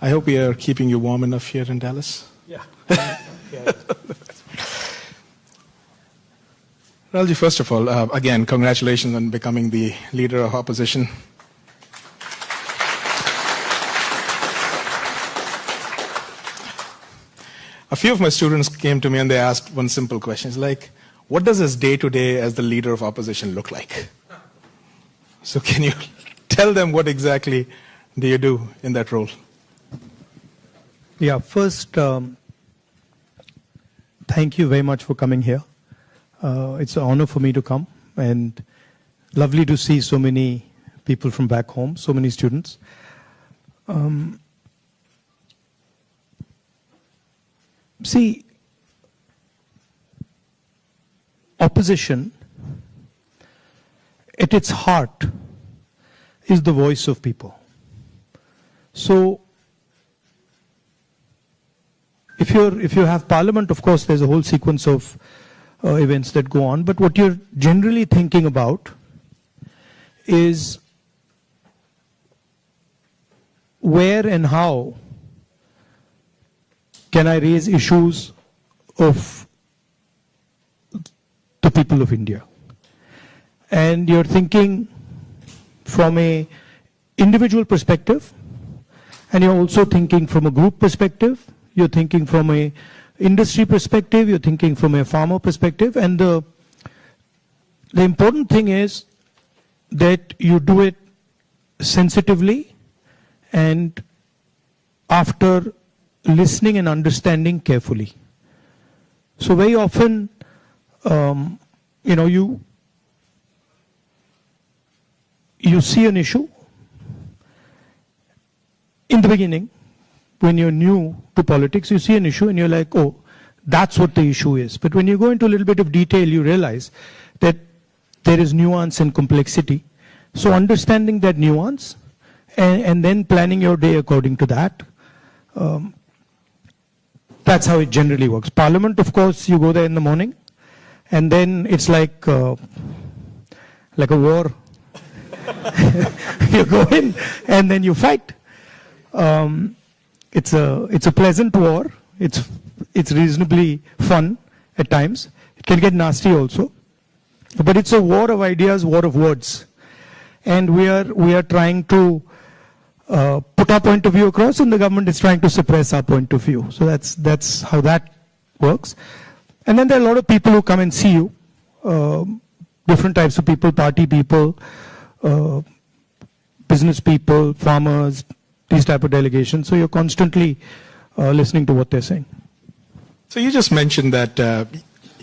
I hope we are keeping you warm enough here in Dallas. Yeah. Rahulji, first of all, again, congratulations on becoming the leader of opposition. A few of my students came to me and they asked one simple question. It's like, what does his day-to-day as the leader of opposition look like? So can you tell them what exactly do you do in that role? Yeah, first, thank you very much for coming here. It's an honor for me to come, and lovely to see so many people from back home, so many students. See, opposition, at its heart, is the voice of people. So, if you have parliament, of course, there's a whole sequence of events that go on. But what you're generally thinking about is where and how can I raise issues of the people of India. And you're thinking from a individual perspective, and you're also thinking from a group perspective. You're thinking from a industry perspective, you're thinking from a farmer perspective, and the important thing is that you do it sensitively and after listening and understanding carefully. So very often, you see an issue in the beginning. When you're new to politics, you see an issue and you're like, oh, that's what the issue is. But when you go into a little bit of detail, you realize that there is nuance and complexity. So understanding that nuance and then planning your day according to that, that's how it generally works. Parliament, of course, you go there in the morning and then it's like a war. You go in and then you fight. It's a pleasant war. It's reasonably fun at times. It can get nasty also, but it's a war of ideas, war of words, and we are trying to put our point of view across, and the government is trying to suppress our point of view. So that's how that works. And then there are a lot of people who come and see you, different types of people, party people, business people, farmers, these type of delegations. So you're constantly listening to what they're saying. So you just mentioned that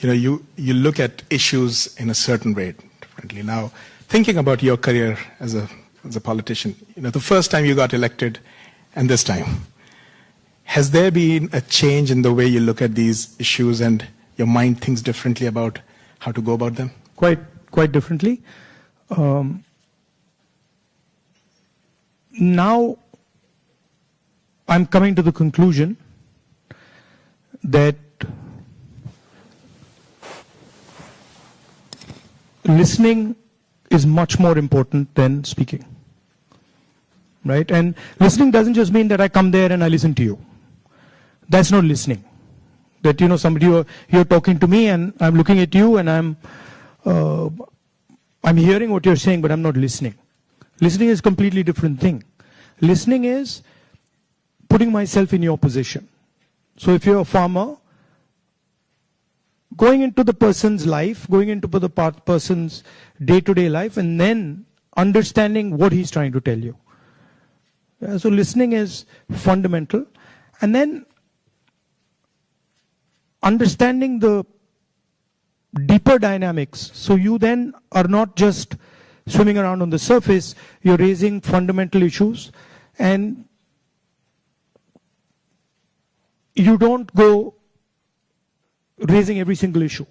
you look at issues in a certain way differently. Now, thinking about your career as a politician, the first time you got elected and this time, has there been a change in the way you look at these issues and your mind thinks differently about how to go about them? Quite differently. Now, I'm coming to the conclusion that listening is much more important than speaking, right? And listening doesn't just mean that I come there and I listen to you. That's not listening. That, somebody, you're talking to me and I'm looking at you and I'm hearing what you're saying, but I'm not listening. Listening is a completely different thing. Listening is putting myself in your position. So if you're a farmer, going into the person's life, going into the person's day-to-day life, and then understanding what he's trying to tell you. Yeah, so listening is fundamental. And then understanding the deeper dynamics. So you then are not just swimming around on the surface, you're raising fundamental issues, and you don't go raising every single issue.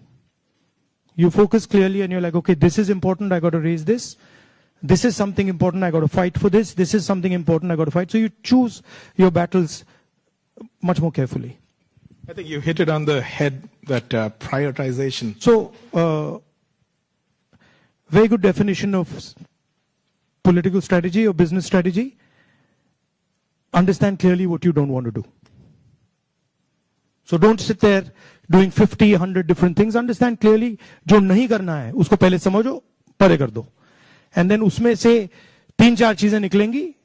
You focus clearly and you're like, okay, this is important, I got to raise this. This is something important, I got to fight for this. This is something important, I got to fight. So you choose your battles much more carefully. I think you hit it on the head, that prioritization. So, very good definition of political strategy or business strategy. understand clearly what you don't want to do. So don't sit there doing 50, 100 different things. Understand clearly, जो नहीं करना है, उसको पहले समझो, परे कर दो. And then उसमें से 3-4 चीजें निकलेंगी,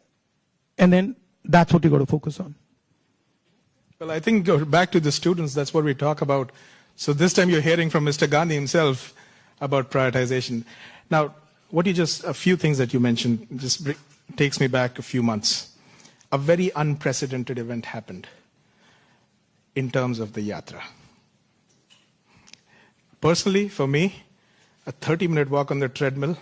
and then that's what you got to focus on. Well, I think back to the students, that's what we talk about. So this time you're hearing from Mr. Gandhi himself about prioritization. Now, a few things that you mentioned just takes me back a few months. A very unprecedented event happened in terms of the yatra. Personally, for me, a 30-minute walk on the treadmill,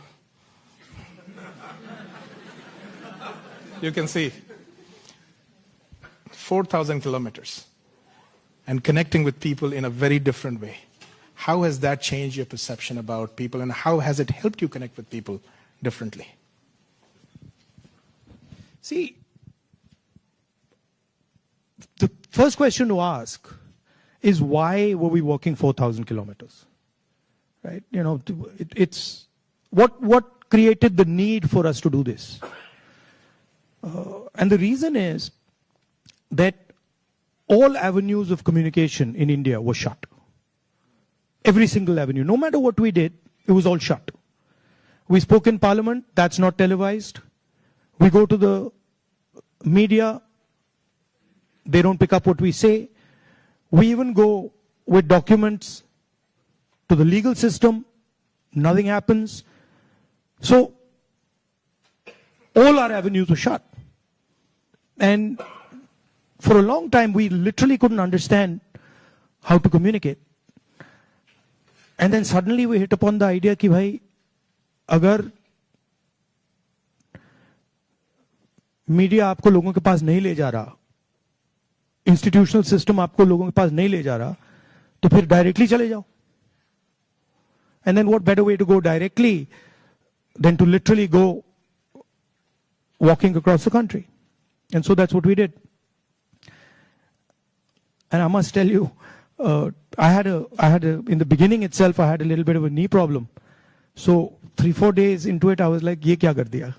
you can see 4,000 kilometers and connecting with people in a very different way. How has that changed your perception about people, and how has it helped you connect with people differently? See, the first question to ask is, why were we walking 4,000 kilometers? Right? You know, it's what created the need for us to do this? And the reason is that all avenues of communication in India were shut. Every single avenue. No matter what we did, it was all shut. We spoke in Parliament, that's not televised. We go to the media, they don't pick up what we say. We even go with documents to the legal system, nothing happens. So, all our avenues were shut. And for a long time, we literally couldn't understand how to communicate. And then suddenly we hit upon the idea कि भाई अगर media आपको लोगों के पास नहीं ले जा रहा, इंस्टीट्यूशनल सिस्टम आपको लोगों के पास नहीं ले जा रहा, तो फिर डायरेक्टली चले जाओ. And then what better way to go directly than to literally go walking across the country? And so that's what we did. And I must tell you, in the beginning itself, I had a little bit of a knee problem. So 3-4 days into it, I was like, ye kya kar diya?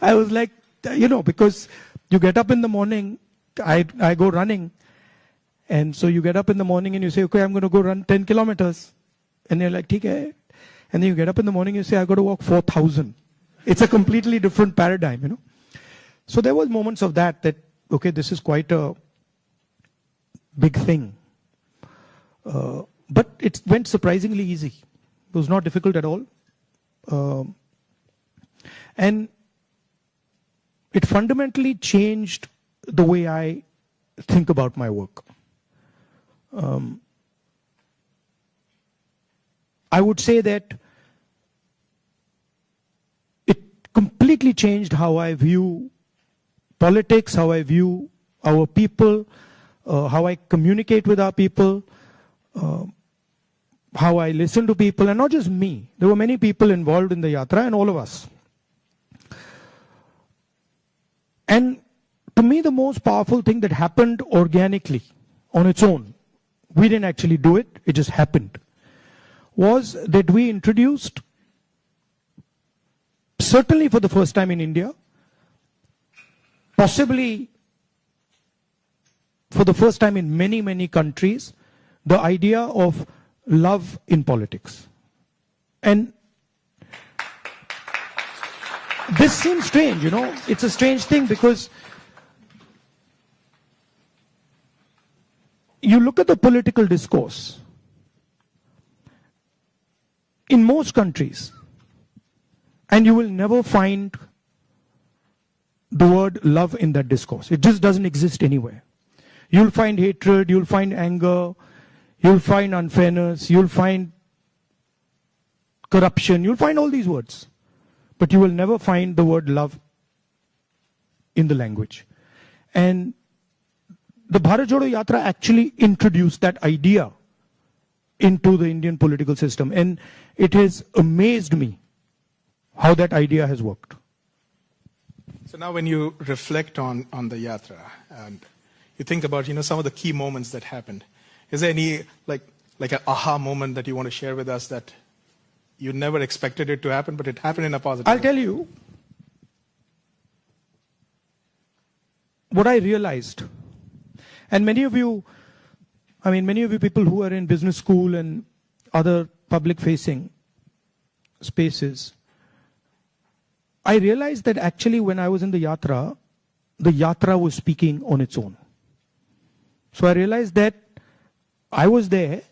I was like, you know, because you get up in the morning, I go running. And so you get up in the morning and you say, okay, I'm going to go run 10 kilometers. And you're like, theek hai. And then you get up in the morning and you say, I've got to walk 4,000. It's a completely different paradigm, you know. So there was moments of that, okay, this is quite a big thing. But it went surprisingly easy. It was not difficult at all. And it fundamentally changed the way I think about my work. I would say that it completely changed how I view politics, how I view our people, how I communicate with our people, how I listen to people, and not just me. There were many people involved in the yatra, and all of us. And to me, the most powerful thing that happened organically, on its own, we didn't actually do it, it just happened, was that we introduced, certainly for the first time in India, possibly for the first time in many, many countries, the idea of love in politics. And this seems strange, you know, it's a strange thing because you look at the political discourse in most countries and you will never find the word love in that discourse. It just doesn't exist anywhere. You'll find hatred, you'll find anger, you'll find unfairness, you'll find corruption, you'll find all these words. But you will never find the word love in the language. And the Bharat Jodo Yatra actually introduced that idea into the Indian political system. And it has amazed me how that idea has worked. So now when you reflect on the yatra and you think about, you know, some of the key moments that happened, is there any like an aha moment that you want to share with us that you never expected it to happen, but it happened in a positive way? I'll tell you. what I realized, and many of you people who are in business school and other public facing spaces, I realized that actually when I was in the yatra was speaking on its own. So I realized that I was there,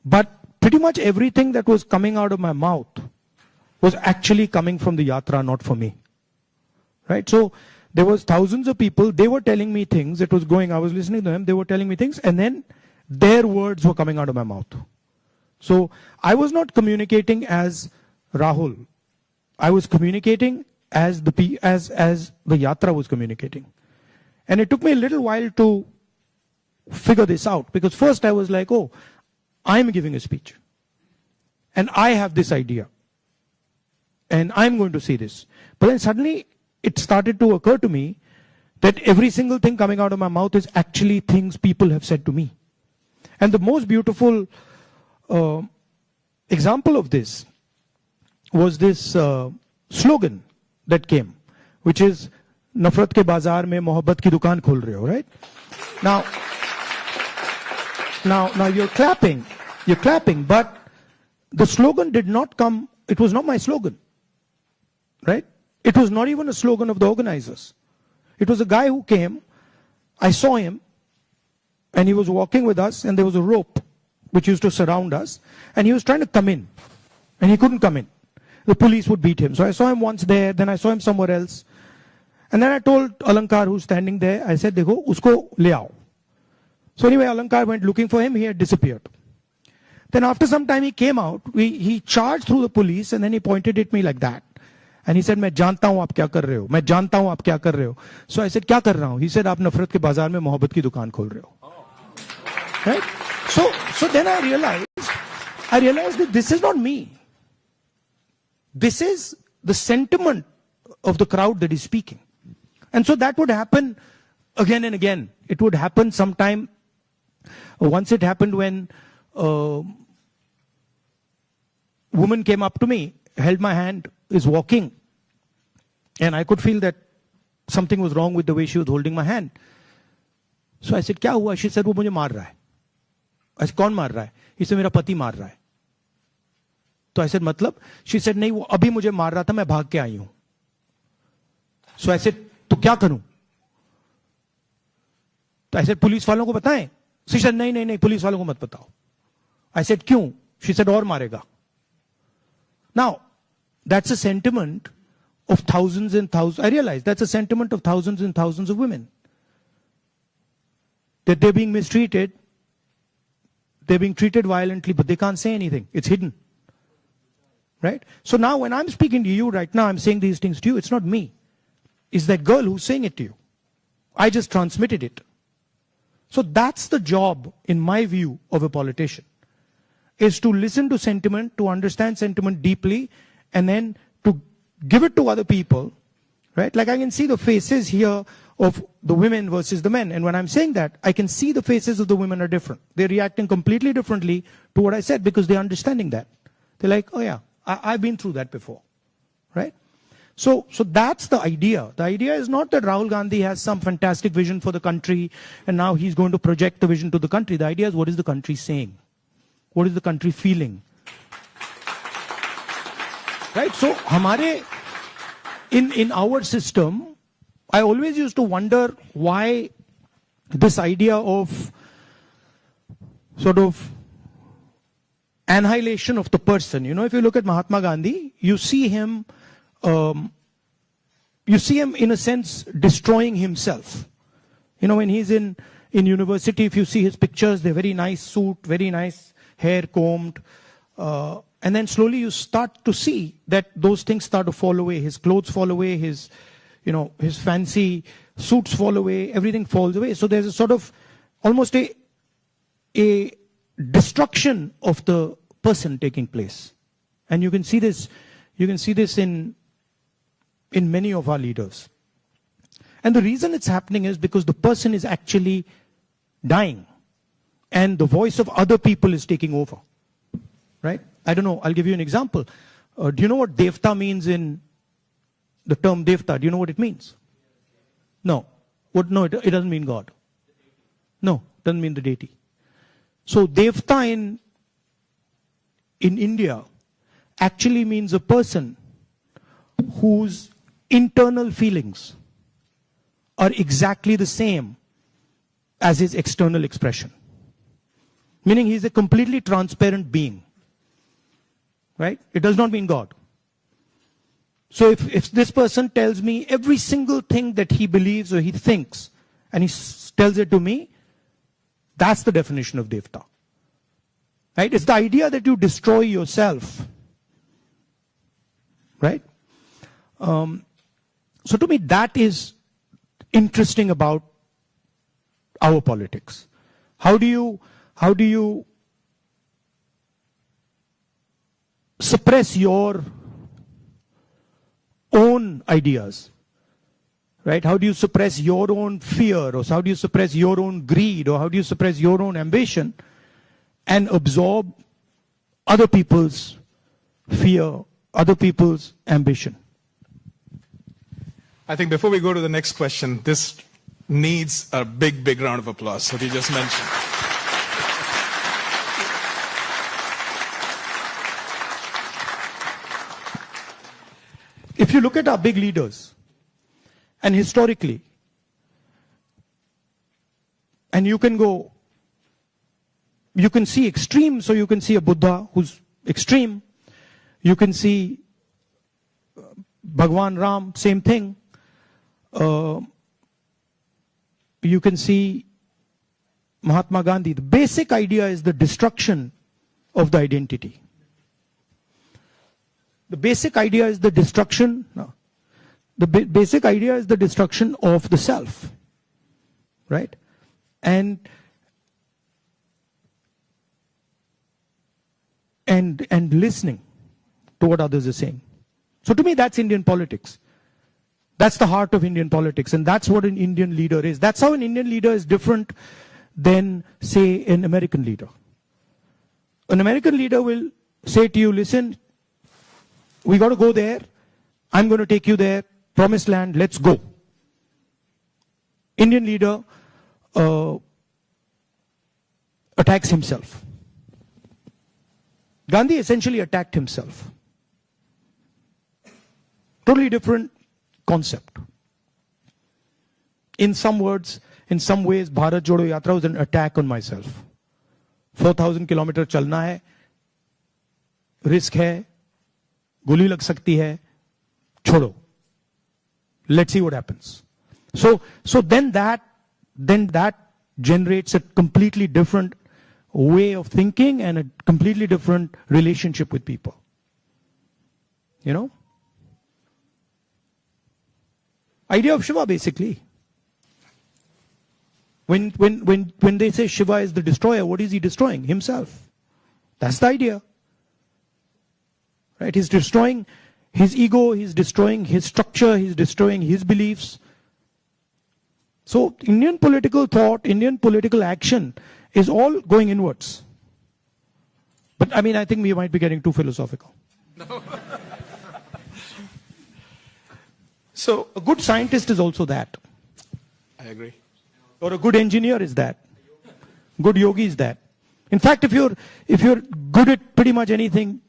but pretty much everything that was coming out of my mouth was actually coming from the yatra, not for me. Right? So there was thousands of people, they were telling me things, I was listening to them, they were telling me things, and then their words were coming out of my mouth. So I was not communicating as Rahul. I was communicating as the yatra was communicating. And it took me a little while to figure this out, because first I was like, oh, I'm giving a speech. And I have this idea. And I'm going to say this. But then suddenly it started to occur to me that every single thing coming out of my mouth is actually things people have said to me. And the most beautiful example of this was this slogan that came, which is, Nafrat ke bazaar mein mohabbat ki dukaan khol rahe ho, right? Now you're clapping, but the slogan did not come, it was not my slogan, right? It was not even a slogan of the organizers. It was a guy who came, I saw him, and he was walking with us, and there was a rope which used to surround us, and he was trying to come in, and he couldn't come in. The police would beat him. So I saw him once there, then I saw him somewhere else. And then I told Alankar, who's standing there, I said, Dekho, usko le aao. So anyway, Alankar went looking for him, he had disappeared. Then after some time he came out, he charged through the police, and then he pointed at me like that. And he said, मैं जानता हूँ आप क्या कर रहे हो, मैं जानता हूँ आप क्या कर रहे हो. So I said, क्या कर रहा हूँ? He said, आप नफरत के बाजार में मोहब्बत की दुकान खोल रहे हो. Right? So then I realized that this is not me. This is the sentiment of the crowd that is speaking. And so that would happen again and again. It would happen sometime. Once it happened when a woman came up to me, held my hand, is walking, and I could feel that something was wrong with the way she was holding my hand. So I said, क्या हुआ? She said, वो मुझे मार रहा है. I said, कौन मार रहा है? He said, मेरा पति मार रहा है. तो I said, मतलब? She said, नहीं, वो अभी मुझे मार रहा था, मैं भाग के आई हूं. So I said, तो क्या करूं? तो I said, पुलिस वालों को बताएं? She said, नहीं, पुलिस वालों को मत बताओ. I said, क्यों? She said, और मारेगा. Now, that's a sentiment of thousands and thousands. I realize that's a sentiment of thousands and thousands of women. That they're being mistreated, they're being treated violently, but they can't say anything. It's hidden. Right? So now when I'm speaking to you right now, I'm saying these things to you, it's not me. It's that girl who's saying it to you. I just transmitted it. So that's the job, in my view, of a politician. Is to listen to sentiment, to understand sentiment deeply, and then to give it to other people, right? Like I can see the faces here of the women versus the men. And when I'm saying that, I can see the faces of the women are different. They're reacting completely differently to what I said because they're understanding that. They're like, oh yeah, I've been through that before, right? So that's the idea. The idea is not that Rahul Gandhi has some fantastic vision for the country and now he's going to project the vision to the country. The idea is, what is the country saying? What is the country feeling? Right? So, in our system, I always used to wonder why this idea of sort of annihilation of the person. You know, if you look at Mahatma Gandhi, you see him in a sense destroying himself. You know, when he's in university, if you see his pictures, they're very nice suit, very nice hair combed. And then slowly you start to see that those things start to fall away. His clothes fall away, his fancy suits fall away, everything falls away. So there's a sort of almost a destruction of the person taking place. And you can see this in many of our leaders. And the reason it's happening is because the person is actually dying. And the voice of other people is taking over. Right? I don't know, I'll give you an example. Do you know what devta means in the term devta? Do you know what it means? No. What? No, it doesn't mean God. No, doesn't mean the deity. So Devta in India actually means a person whose internal feelings are exactly the same as his external expression. Meaning he's a completely transparent being. Right? It does not mean God. So if this person tells me every single thing that he believes or he thinks, and he tells it to me, that's the definition of Devta. Right? It's the idea that you destroy yourself. Right? So to me, that is interesting about our politics. How do you suppress your own ideas? Right? How do you suppress your own fear? Or how do you suppress your own greed? Or how do you suppress your own ambition and absorb other people's fear, other people's ambition? I think before we go to the next question, this needs a big, big round of applause, what you just mentioned. If you look at our big leaders, and historically, and you can see extreme, so you can see a Buddha who's extreme. You can see Bhagwan Ram, same thing. You can see Mahatma Gandhi. The basic idea is the destruction of the identity. The basic idea is the destruction. No. The basic idea is the destruction of the self. Right? And listening to what others are saying. So to me, that's Indian politics. That's the heart of Indian politics, and that's what an Indian leader is. That's how an Indian leader is different than, say, an American leader. An American leader will say to you, listen, we got to go there. I'm going to take you there. Promised land, let's go. Indian leader attacks himself. Gandhi essentially attacked himself. Totally different concept. In some ways, Bharat Jodo Yatra was an attack on myself. 4,000 kilometers chalna hai, risk hai, guli lag sakti hai, chodo. Let's see what happens. So then that generates a completely different way of thinking and a completely different relationship with people. You know? Idea of Shiva, basically. When they say Shiva is the destroyer, what is he destroying? Himself. That's the idea. Right? He's destroying his ego, he's destroying his structure, he's destroying his beliefs. So Indian political thought, Indian political action is all going inwards. But I mean, I think we might be getting too philosophical. No. So a good scientist is also that. I agree. Or a good engineer is that. Good yogi is that. In fact, if you're good at pretty much anything,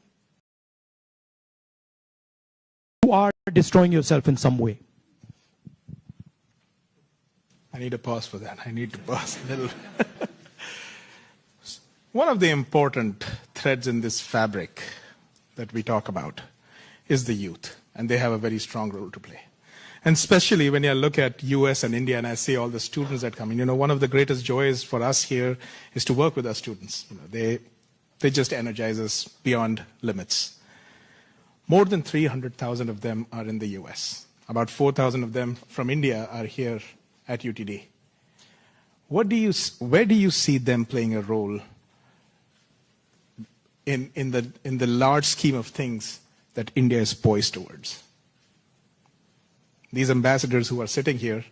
you are destroying yourself in some way. I need a pause for that. I need to pause a little. One of the important threads in this fabric that we talk about is the youth, and they have a very strong role to play. And especially when you look at US and India, and I see all the students that come in, one of the greatest joys for us here is to work with our students. They just energize us beyond limits. More than 300,000 of them are in the US. About 4,000 of them from India are here at UTD. Where do you see them playing a role in the large scheme of things that India is poised towards? These ambassadors who are sitting here,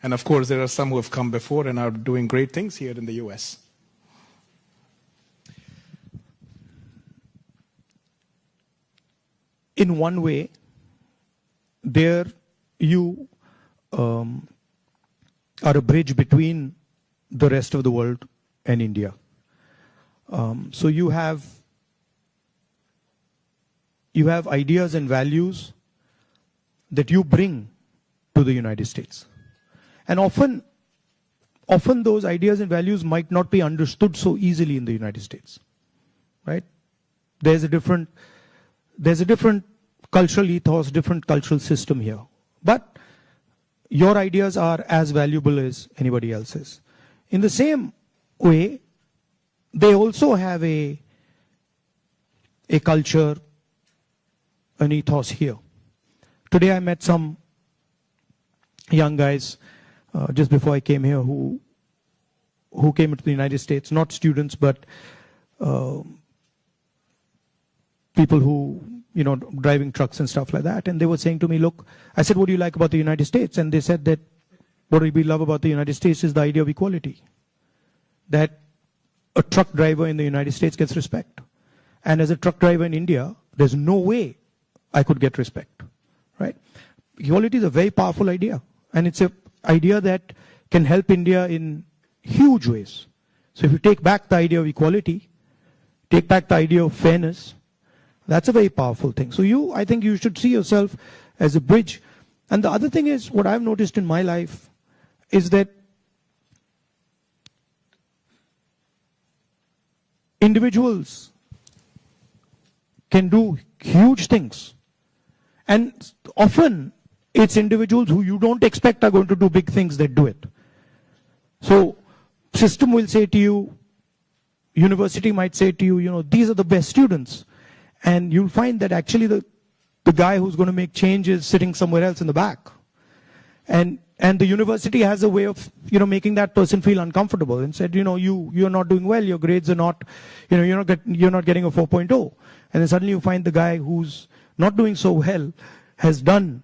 and of course there are some who have come before and are doing great things here in the US. In one way, there you are a bridge between the rest of the world and India. So you have ideas and values that you bring to the United States. And often those ideas and values might not be understood so easily in the United States, right? There's a different cultural ethos, different cultural system here. But your ideas are as valuable as anybody else's. In the same way, they also have a culture, an ethos here. Today I met some young guys just before I came here who came into the United States, not students, but people who, driving trucks and stuff like that. And they were saying to me, look, I said, what do you like about the United States? And they said that what we love about the United States is the idea of equality. That a truck driver in the United States gets respect. And as a truck driver in India, there's no way I could get respect, right? Equality is a very powerful idea. And it's an idea that can help India in huge ways. So if you take back the idea of equality, take back the idea of fairness, that's a very powerful thing. So I think you should see yourself as a bridge. And the other thing is, what I've noticed in my life is that individuals can do huge things. And often it's individuals who you don't expect are going to do big things that do it. So system will say to you, university might say to you, these are the best students. And you'll find that actually the guy who's going to make change is sitting somewhere else in the back. And the university has a way of, making that person feel uncomfortable and said, you're not doing well, your grades are not, you're not getting a 4.0. And then suddenly you find the guy who's not doing so well has done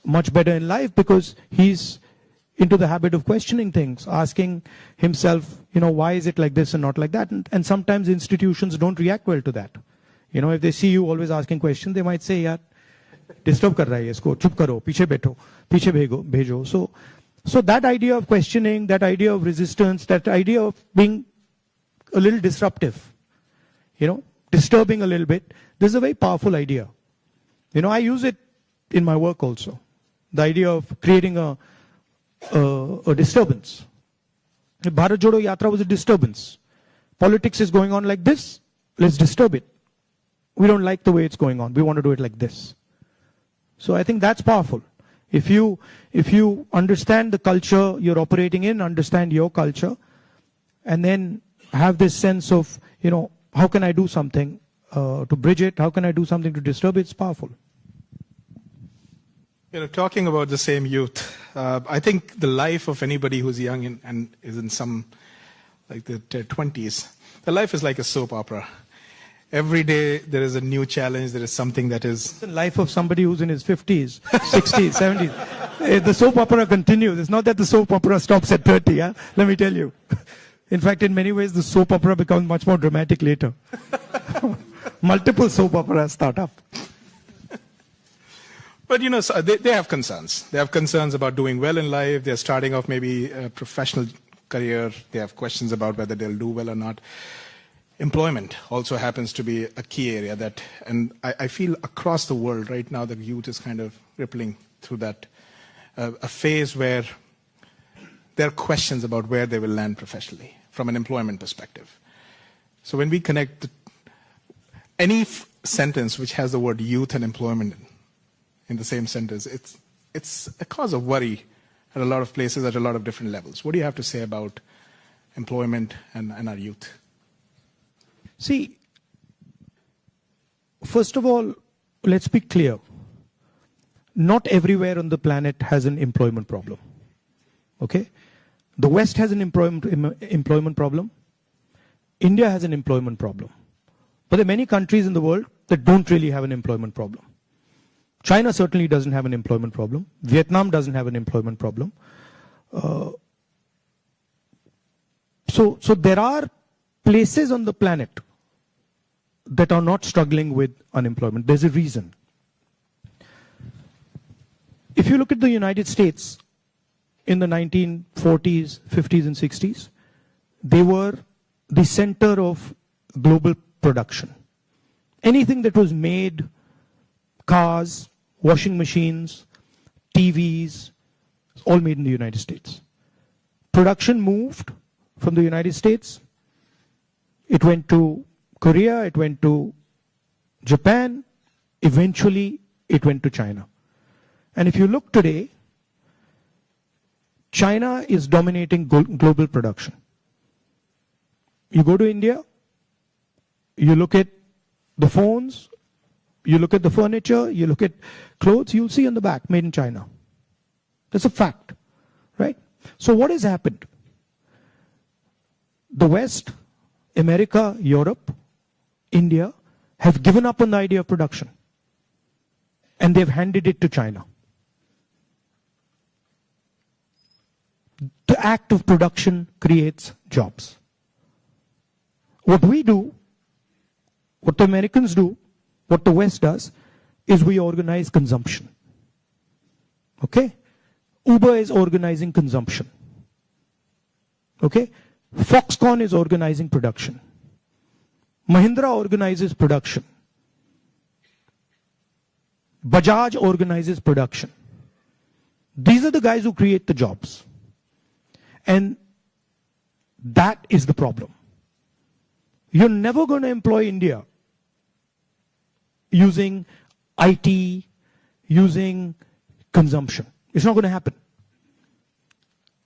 much better in life because he's into the habit of questioning things, asking himself, why is it like this and not like that? And sometimes institutions don't react well to that. If they see you always asking questions, they might say, yaar, disturb kar raha hai isko, chup karo, piche baitho, piche bhejo. So that idea of questioning, that idea of resistance, that idea of being a little disruptive, disturbing a little bit, this is a very powerful idea. I use it in my work also. The idea of creating a disturbance. Bharat Jodo Yatra was a disturbance. Politics is going on like this, let's disturb it. We don't like the way it's going on. We want to do it like this. So I think that's powerful. If you understand the culture you're operating in, understand your culture, and then have this sense of, how can I do something to bridge it? How can I do something to disturb it? It's powerful. Talking about the same youth, I think the life of anybody who's young and is in some, like the 20s, the life is like a soap opera. Every day there is a new challenge, there is something that is... The life of somebody who's in his 50s, 60s, 70s. The soap opera continues. It's not that the soap opera stops at 30, let me tell you. In fact, in many ways, the soap opera becomes much more dramatic later. Multiple soap operas start up. But, so they have concerns. They have concerns about doing well in life. They're starting off maybe a professional career. They have questions about whether they'll do well or not. Employment also happens to be a key area and I feel across the world right now the youth is kind of rippling through that, a phase where there are questions about where they will land professionally from an employment perspective. So when we connect any sentence which has the word youth and employment in the same sentence, it's a cause of worry at a lot of places at a lot of different levels. What do you have to say about employment and our youth? See, first of all, let's be clear. Not everywhere on the planet has an employment problem. Okay? The West has an employment problem. India has an employment problem. But there are many countries in the world that don't really have an employment problem. China certainly doesn't have an employment problem. Vietnam doesn't have an employment problem. So there are places on the planet that are not struggling with unemployment. There's a reason. If you look at the United States, in the 1940s, 50s, and 60s, they were the center of global production. Anything that was made, cars, washing machines, TVs, all made in the United States. Production moved from the United States. It went to Korea, it went to Japan, eventually it went to China. And if you look today, China is dominating global production. You go to India, you look at the phones, you look at the furniture, you look at clothes, you'll see on the back, made in China. That's a fact, right? So what has happened? The West, America, Europe, India, have given up on the idea of production. And they've handed it to China. The act of production creates jobs. What we do, what the Americans do, what the West does, is we organize consumption. Okay? Uber is organizing consumption. Okay? Foxconn is organizing production. Mahindra organizes production. Bajaj organizes production. These are the guys who create the jobs. And that is the problem. You're never going to employ India using IT, using consumption. It's not going to happen.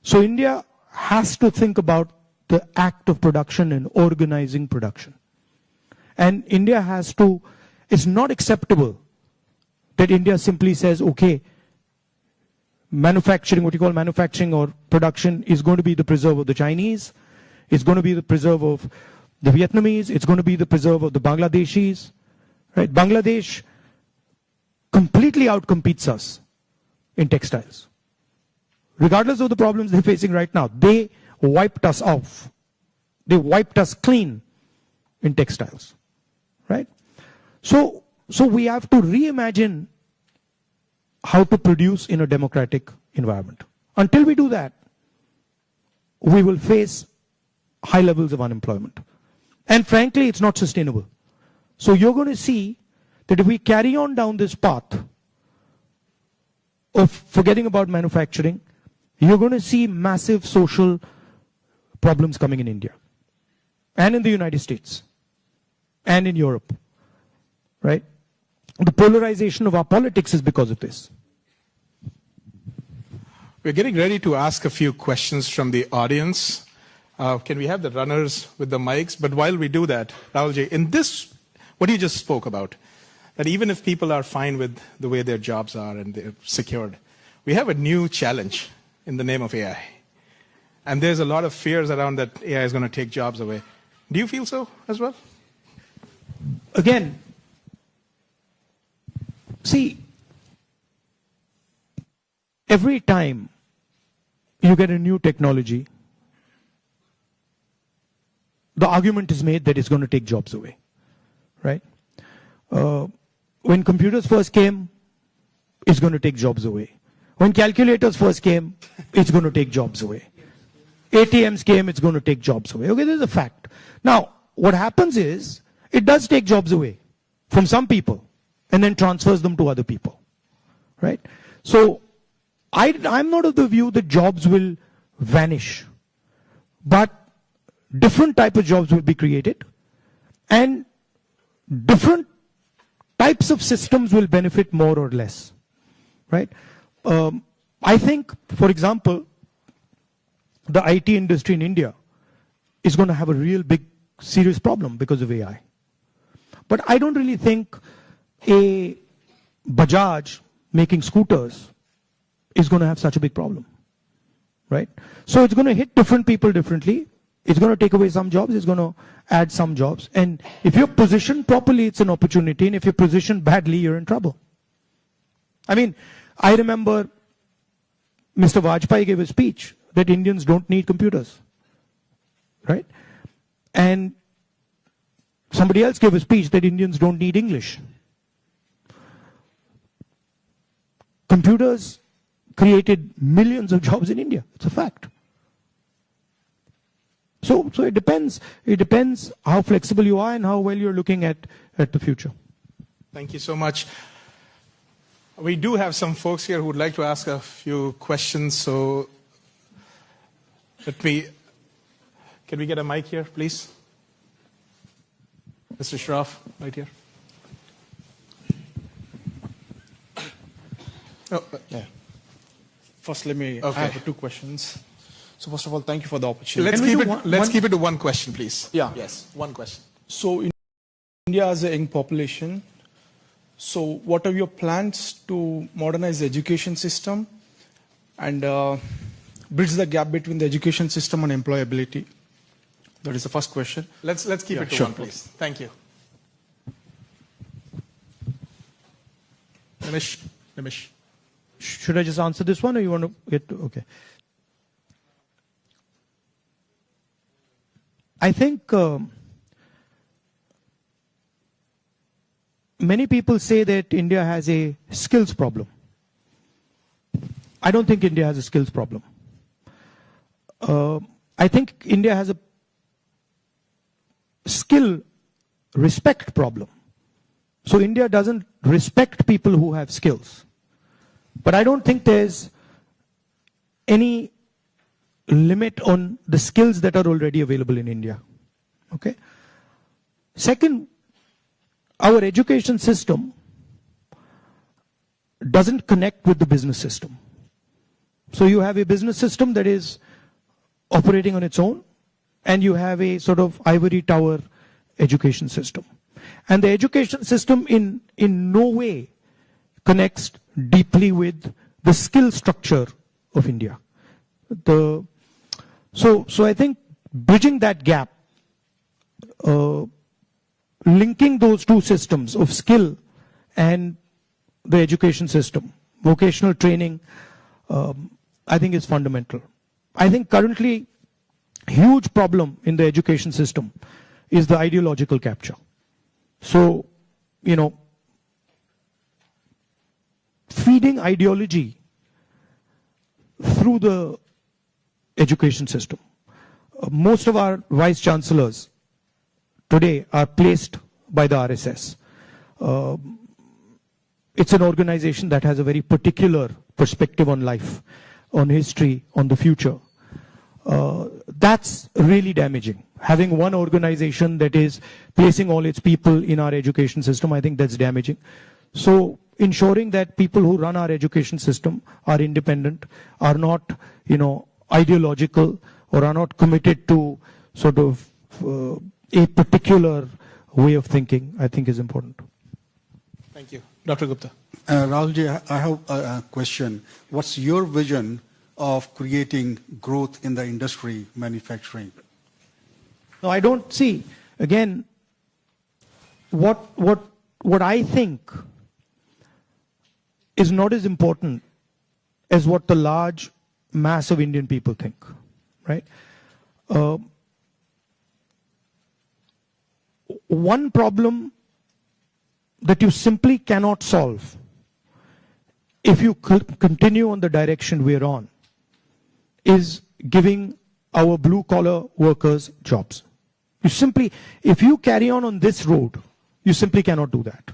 So India has to think about the act of production and organizing production. And India has to, it's not acceptable that India simply says, okay, manufacturing, what you call manufacturing or production is going to be the preserve of the Chinese, it's going to be the preserve of the Vietnamese, it's going to be the preserve of the Bangladeshis. Right? Bangladesh completely outcompetes us in textiles. Regardless of the problems they're facing right now, they wiped us off. They wiped us clean in textiles. Right? So we have to reimagine how to produce in a democratic environment. Until we do that, we will face high levels of unemployment. And frankly, it's not sustainable. So you're going to see that if we carry on down this path of forgetting about manufacturing, you're going to see massive social problems coming in India and in the United States and in Europe, right? The polarization of our politics is because of this. We're getting ready to ask a few questions from the audience. Can we have the runners with the mics? But while we do that, Rahulji, in this, what you just spoke about, that even if people are fine with the way their jobs are and they're secured, we have a new challenge in the name of AI. And there's a lot of fears around that AI is going to take jobs away. Do you feel so as well? Again, see, every time you get a new technology, the argument is made that it's going to take jobs away, right? When computers first came, it's going to take jobs away. When calculators first came, it's going to take jobs away. ATMs came, it's going to take jobs away. Okay, this is a fact. Now, what happens is, it does take jobs away from some people and then transfers them to other people, right? So, I'm not of the view that jobs will vanish, but different type of jobs will be created and different types of systems will benefit more or less, right? I think, for example, the IT industry in India is going to have a real big, serious problem because of AI. But I don't really think a Bajaj making scooters is going to have such a big problem, right? So it's going to hit different people differently. It's going to take away some jobs. It's going to add some jobs. And if you're positioned properly, it's an opportunity. And if you're positioned badly, you're in trouble. I mean, I remember Mr. Vajpayee gave a speech that Indians don't need computers, right? And somebody else gave a speech that Indians don't need English. Computers created millions of jobs in India. It's a fact. So it depends. It depends how flexible you are and how well you're looking at the future. Thank you so much. We do have some folks here who would like to ask a few questions. So can we get a mic here, please? Mr. Shroff, right here. Oh, yeah. First, let me. Okay. I have 2 questions. So first of all, thank you for the opportunity. Let's keep it to one question, please. Yeah. Yes, one question. So India has a young population. So what are your plans to modernize the education system and bridge the gap between the education system and employability? That is the first question. Let's keep it to one, please. Thank you. Nimish. Should I just answer this one, or you want to get to, okay? I think many people say that India has a skills problem. I don't think India has a skills problem. I think India has a skill respect problem. So India doesn't respect people who have skills. But I don't think there's any limit on the skills that are already available in India. Okay? Second, our education system doesn't connect with the business system. So you have a business system that is operating on its own, and you have a sort of ivory tower education system. And the education system in no way connects deeply with the skill structure of India. So I think bridging that gap, linking those two systems of skill and the education system, vocational training, I think is fundamental. I think currently huge problem in the education system is the ideological capture. So, feeding ideology through the education system. Most of our vice chancellors today are placed by the RSS. It's an organization that has a very particular perspective on life, on history, on the future. That's really damaging. Having one organization that is placing all its people in our education system, I think that's damaging. So ensuring that people who run our education system are independent, are not, ideological, or are not committed to sort of a particular way of thinking, I think is important. Thank you. Dr. Gupta. Rahulji, I have a question. What's your vision of creating growth in the industry, manufacturing? No, I don't see. Again, what I think is not as important as what the large mass of Indian people think, right? One problem that you simply cannot solve if you continue on the direction we're on is giving our blue-collar workers jobs. You simply, if you carry on this road, you simply cannot do that,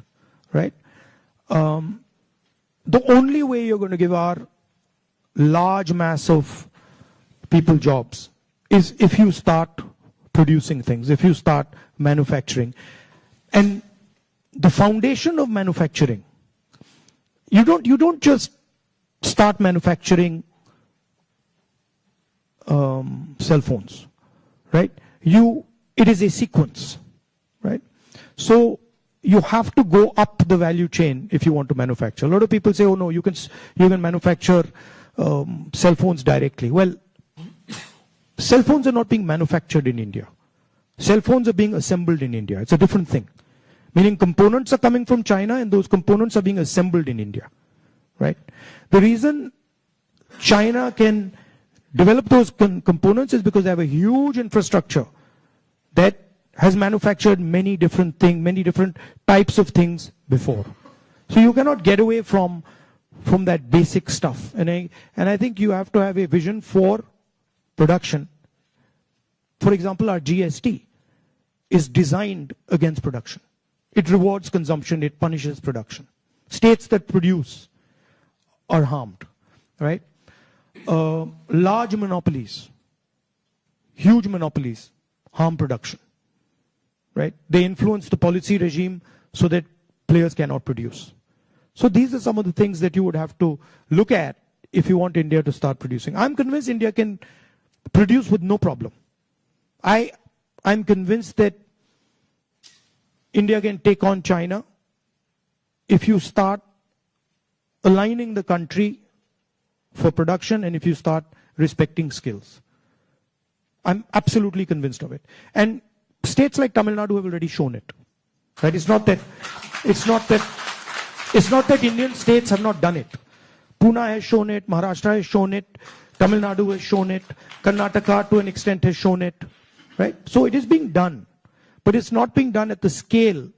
right? The only way you're going to give our large mass of people jobs is if you start producing things, if you start manufacturing. And the foundation of manufacturing, you don't just start manufacturing cell phones, right? It is a sequence, right? So you have to go up the value chain if you want to manufacture. A lot of people say, oh no, you can manufacture cell phones directly. Well, cell phones are not being manufactured in India. Cell phones are being assembled in India. It's a different thing. Meaning components are coming from China and those components are being assembled in India, right? The reason China can develop those components is because they have a huge infrastructure that has manufactured many different things, many different types of things before. So you cannot get away from from that basic stuff. And I think you have to have a vision for production. For example, our GST is designed against production. It rewards consumption, it punishes production. States that produce are harmed, right? Large monopolies, huge monopolies, harm production, right? They influence the policy regime so that players cannot produce. So these are some of the things that you would have to look at if you want India to start producing. I'm convinced India can produce with no problem. I'm convinced that India can take on China if you start aligning the country for production and if you start respecting skills. I'm absolutely convinced of it. And states like Tamil Nadu have already shown it. Right? It's not that Indian states have not done it. Pune has shown it, Maharashtra has shown it, Tamil Nadu has shown it, Karnataka to an extent has shown it. Right? So it is being done. But it's not being done at the scale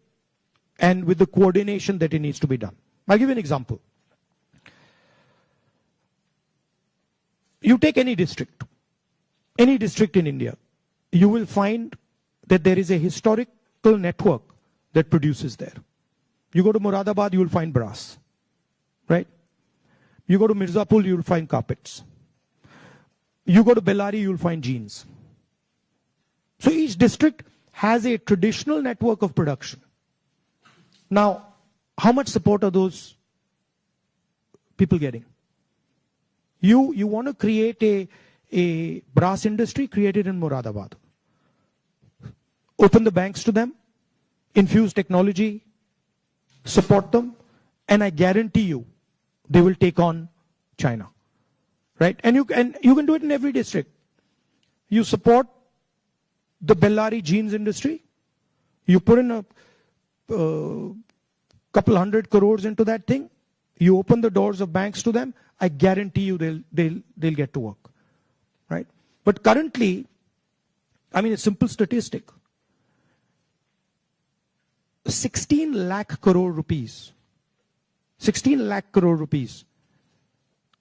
and with the coordination that it needs to be done. I'll give you an example. You take any district in India, you will find that there is a historical network that produces there. You go to Moradabad, you will find brass, right? You go to Mirzapur, you will find carpets. You go to Bellary, you will find jeans. So each district has a traditional network of production. Now, how much support are those people getting? You want to create a brass industry, create it in Moradabad. Open the banks to them, infuse technology, support them, and I guarantee you, they will take on China. Right? And you can do it in every district. You support the Bellary jeans industry. You put in a couple 100 crores into that thing. You open the doors of banks to them. I guarantee you they'll get to work. Right? But currently, I mean, a simple statistic. 16 lakh crore rupees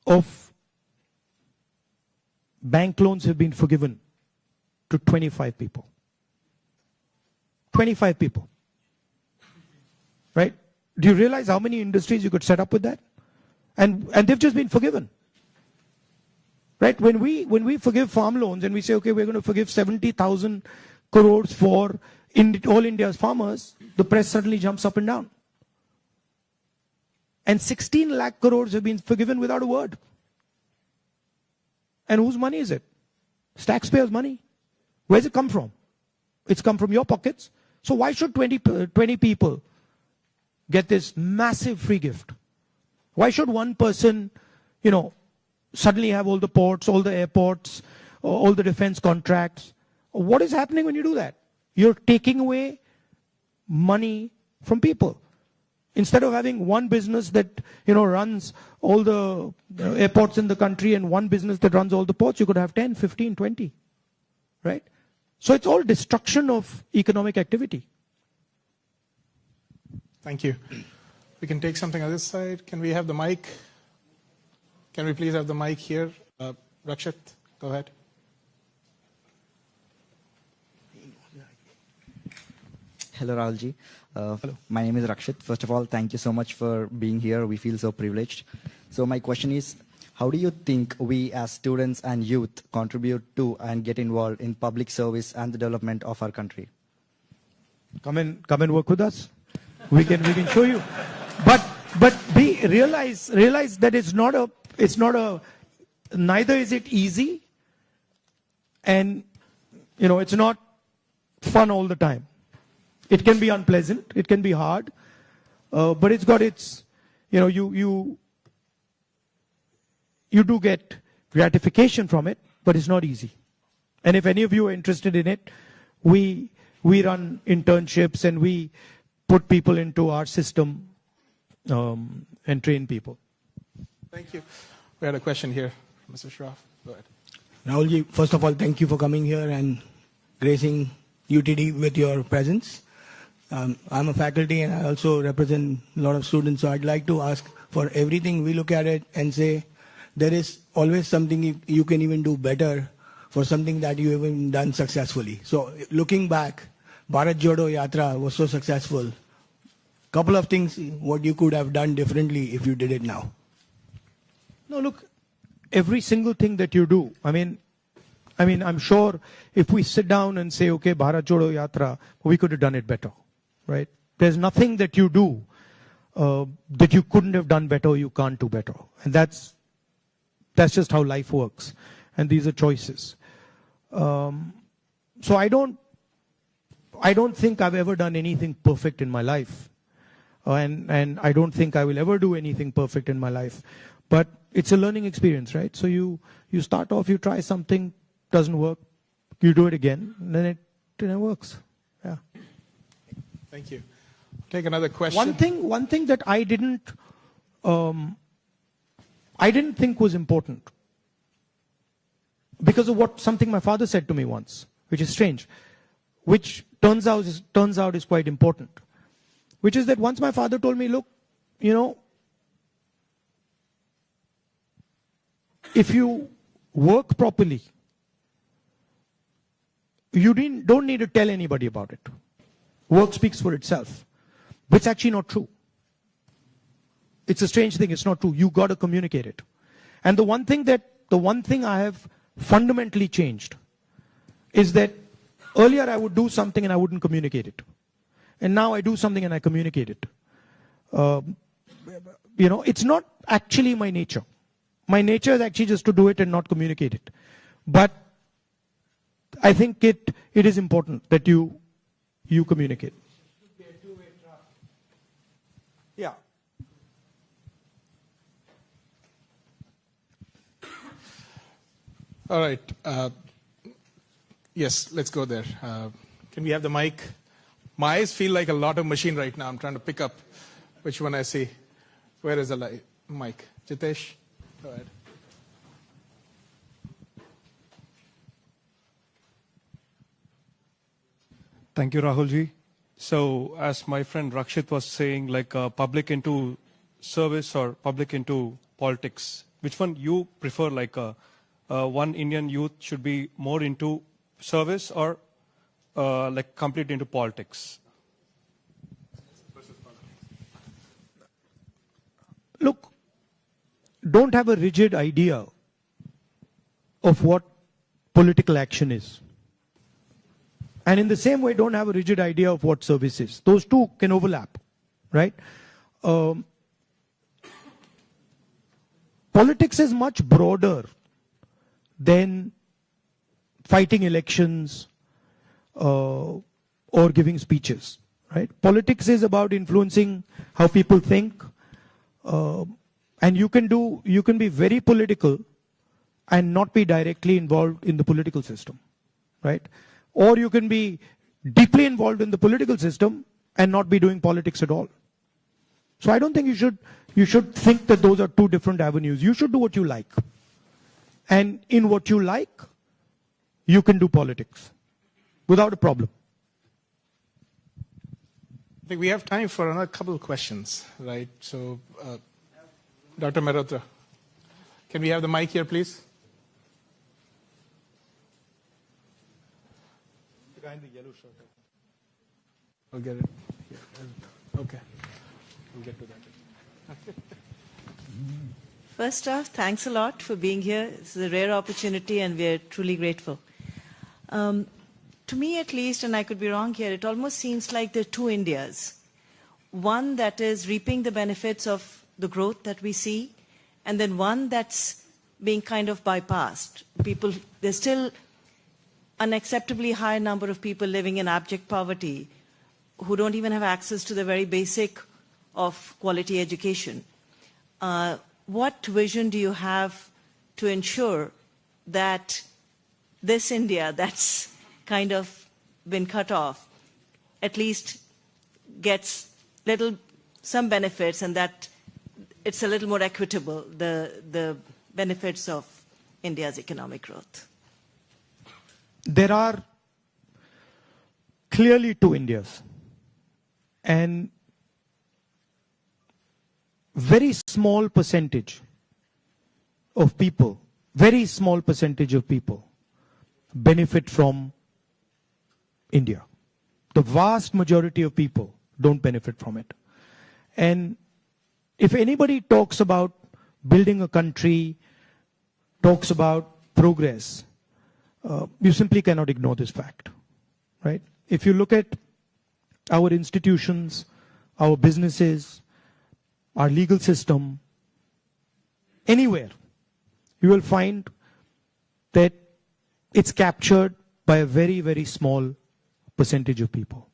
of bank loans have been forgiven to 25 people. 25 people. Right? Do you realize how many industries you could set up with that? And they've just been forgiven. Right? When we forgive farm loans and we say, okay, we're going to forgive 70,000 crores for all India's farmers, the press suddenly jumps up and down. And 16 lakh crores have been forgiven without a word. And whose money is it? It's taxpayers' money. Where's it come from? It's come from your pockets. So why should 20 people get this massive free gift? Why should one person, suddenly have all the ports, all the airports, all the defense contracts? What is happening when you do that? You're taking away money from people. Instead of having one business that runs all the airports in the country and one business that runs all the ports, you could have 10, 15, 20. Right? So it's all destruction of economic activity. Thank you. We can take something on this side. Can we have the mic? Can we please have the mic here? Rakshit, go ahead. Hello, Rahulji. Hello. My name is Rakshit. First of all, thank you so much for being here. We feel so privileged. So my question is, how do you think we as students and youth contribute to and get involved in public service and the development of our country? Come and work with us. We can show you. But realize that it's not a neither is it easy, and it's not fun all the time. It can be unpleasant, it can be hard, but it's got its, you do get gratification from it, but it's not easy. And if any of you are interested in it, we run internships and we put people into our system and train people. Thank you. We had a question here, Mr. Shroff. Go ahead. Rahulji, first of all, thank you for coming here and gracing UTD with your presence. I'm a faculty and I also represent a lot of students. So I'd like to ask, for everything we look at it and say there is always something you can even do better for something that you haven't done successfully. So looking back, Bharat Jodo Yatra was so successful. Couple of things what you could have done differently if you did it now. No, look, every single thing that you do, I mean, I'm sure if we sit down and say, okay, Bharat Jodo Yatra, we could have done it better, right? There's nothing that you do that you couldn't have done better or you can't do better. And that's just how life works. And these are choices. So I don't think I've ever done anything perfect in my life. And I don't think I will ever do anything perfect in my life. But it's a learning experience, right? So you start off, you try something, doesn't work, you do it again, and then it works. Yeah. Thank you. Take another question. One thing that I didn't think was important because of something my father said to me once, which is strange, which turns out is quite important, which is that once my father told me, look, if you work properly, you don't need to tell anybody about it. Work speaks for itself. But it's actually not true. It's a strange thing. It's not true. You got to communicate it. And the one thing I have fundamentally changed is that earlier I would do something and I wouldn't communicate it. And now I do something and I communicate it. It's not actually my nature. My nature is actually just to do it and not communicate it. But I think it is important that you communicate. Yeah. All right. Yes, let's go there. Can we have the mic? My eyes feel like a lot of machine right now. I'm trying to pick up which one I see. Where is the mic? Jitesh, go ahead. Thank you, Rahulji. So, as my friend Rakshit was saying, like public into service or public into politics, which one you prefer? Like one Indian youth should be more into service or like complete into politics? Look, don't have a rigid idea of what political action is. And in the same way, don't have a rigid idea of what service is. Those two can overlap, right? Politics is much broader than fighting elections or giving speeches, right? Politics is about influencing how people think, and you can be very political and not be directly involved in the political system, right? Or you can be deeply involved in the political system and not be doing politics at all. So I don't think you should think that those are two different avenues. You should do what you like. And in what you like, you can do politics without a problem. I think we have time for another couple of questions, right? So, Dr. Mehrotra, can we have the mic here, please? The guy in the yellow shirt. I'll get it. Okay. We'll get to that. First off, thanks a lot for being here. It's a rare opportunity and we're truly grateful. To me at least, and I could be wrong here, it almost seems like there are two Indias. One that is reaping the benefits of the growth that we see, and then one that's being kind of bypassed. There's still unacceptably high number of people living in abject poverty who don't even have access to the very basic of quality education. What vision do you have to ensure that this India that's kind of been cut off at least gets some benefits, and that it's a little more equitable, the benefits of India's economic growth? There are clearly two Indias. And very small percentage of people, very small percentage of people benefit from India. The vast majority of people don't benefit from it. And if anybody talks about building a country, talks about progress, you simply cannot ignore this fact, right? If you look at our institutions, our businesses, our legal system, anywhere, you will find that it's captured by a very, very small percentage of people.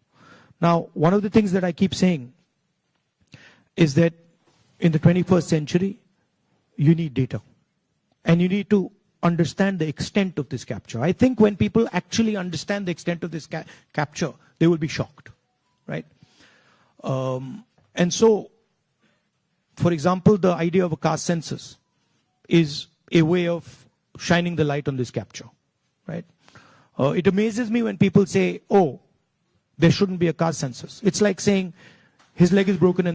Now, one of the things that I keep saying is that in the 21st century, you need data. And you need to understand the extent of this capture. I think when people actually understand the extent of this capture, they will be shocked, right? And so, for example, the idea of a caste census is a way of shining the light on this capture, right? It amazes me when people say, oh, there shouldn't be a caste census. It's like saying his leg is broken and